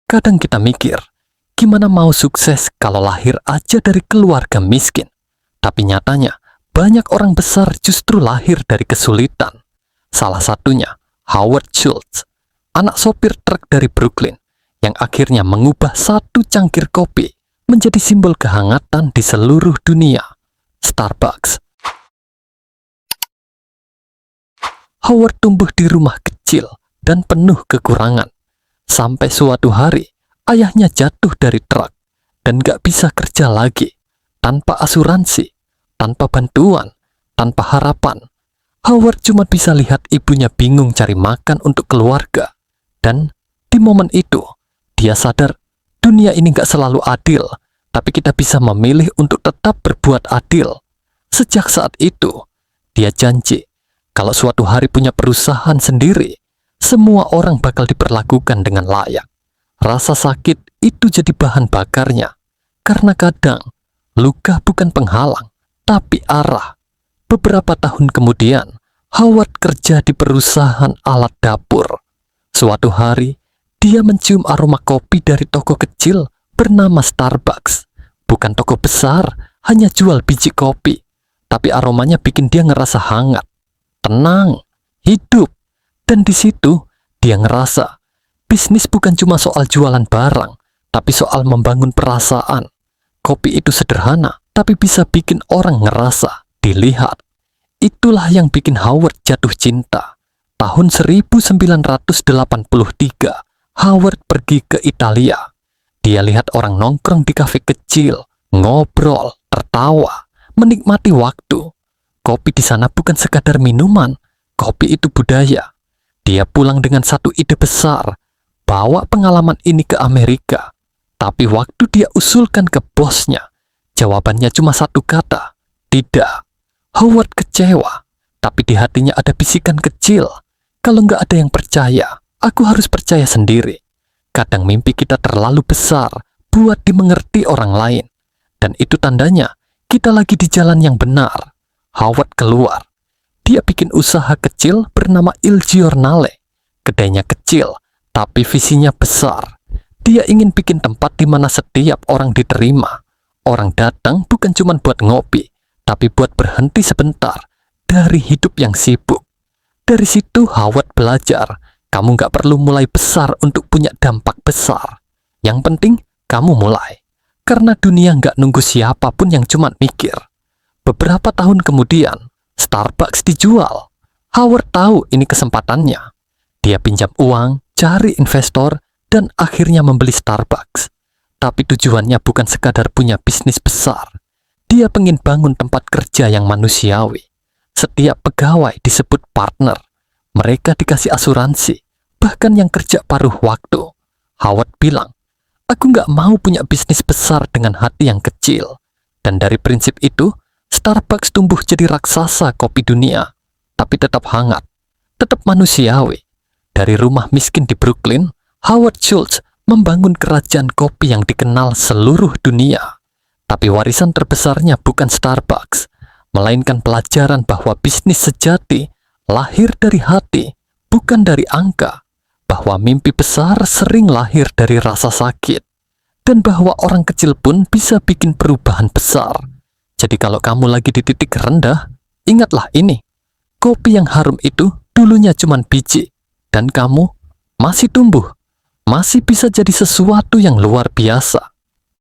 Kadang kita mikir, gimana mau sukses kalau lahir aja dari keluarga miskin? Tapi nyatanya, banyak orang besar justru lahir dari kesulitan. Salah satunya, Howard Schultz, anak sopir truk dari Brooklyn, yang akhirnya mengubah satu cangkir kopi menjadi simbol kehangatan di seluruh dunia, Starbucks. Howard tumbuh di rumah kecil dan penuh kekurangan. Sampai suatu hari, ayahnya jatuh dari truk dan gak bisa kerja lagi. Tanpa asuransi, tanpa bantuan, tanpa harapan, Howard cuma bisa lihat ibunya bingung cari makan untuk keluarga. Dan di momen itu, dia sadar dunia ini gak selalu adil, tapi kita bisa memilih untuk tetap berbuat adil. Sejak saat itu, dia janji kalau suatu hari punya perusahaan sendiri, semua orang bakal diperlakukan dengan layak. Rasa sakit itu jadi bahan bakarnya, karena kadang luka bukan penghalang, tapi arah. Beberapa tahun kemudian, Howard kerja di perusahaan alat dapur. Suatu hari, dia mencium aroma kopi dari toko kecil bernama Starbucks. Bukan toko besar, hanya jual biji kopi. Tapi aromanya bikin dia ngerasa hangat, tenang, hidup. Dan di situ, dia ngerasa bisnis bukan cuma soal jualan barang, tapi soal membangun perasaan. Kopi itu sederhana, tapi bisa bikin orang ngerasa, dilihat. Itulah yang bikin Howard jatuh cinta. Tahun 1983, Howard pergi ke Italia. Dia lihat orang nongkrong di kafe kecil, ngobrol, tertawa, menikmati waktu. Kopi di sana bukan sekadar minuman, kopi itu budaya. Dia pulang dengan satu ide besar, bawa pengalaman ini ke Amerika. Tapi waktu dia usulkan ke bosnya, jawabannya cuma satu kata, tidak. Howard kecewa, tapi di hatinya ada bisikan kecil. Kalau nggak ada yang percaya, aku harus percaya sendiri. Kadang mimpi kita terlalu besar buat dimengerti orang lain. Dan itu tandanya kita lagi di jalan yang benar. Howard keluar. Dia bikin usaha kecil bernama Il Giornale. Kedainya kecil, tapi visinya besar. Dia ingin bikin tempat di mana setiap orang diterima. Orang datang bukan cuma buat ngopi, tapi buat berhenti sebentar dari hidup yang sibuk. Dari situ Howard belajar, kamu nggak perlu mulai besar untuk punya dampak besar. Yang penting, kamu mulai. Karena dunia nggak nunggu siapapun yang cuma mikir. Beberapa tahun kemudian, Starbucks dijual. Howard tahu ini kesempatannya. Dia pinjam uang, cari investor, dan akhirnya membeli Starbucks. Tapi tujuannya bukan sekadar punya bisnis besar. Dia pengen bangun tempat kerja yang manusiawi. Setiap pegawai disebut partner. Mereka dikasih asuransi, bahkan yang kerja paruh waktu. Howard bilang, aku nggak mau punya bisnis besar dengan hati yang kecil. Dan dari prinsip itu, Starbucks tumbuh jadi raksasa kopi dunia, tapi tetap hangat, tetap manusiawi. Dari rumah miskin di Brooklyn, Howard Schultz membangun kerajaan kopi yang dikenal seluruh dunia. Tapi warisan terbesarnya bukan Starbucks, melainkan pelajaran bahwa bisnis sejati lahir dari hati, bukan dari angka. Bahwa mimpi besar sering lahir dari rasa sakit. Dan bahwa orang kecil pun bisa bikin perubahan besar. Jadi kalau kamu lagi di titik rendah, ingatlah ini. Kopi yang harum itu dulunya cuman biji. Dan kamu masih tumbuh. Masih bisa jadi sesuatu yang luar biasa.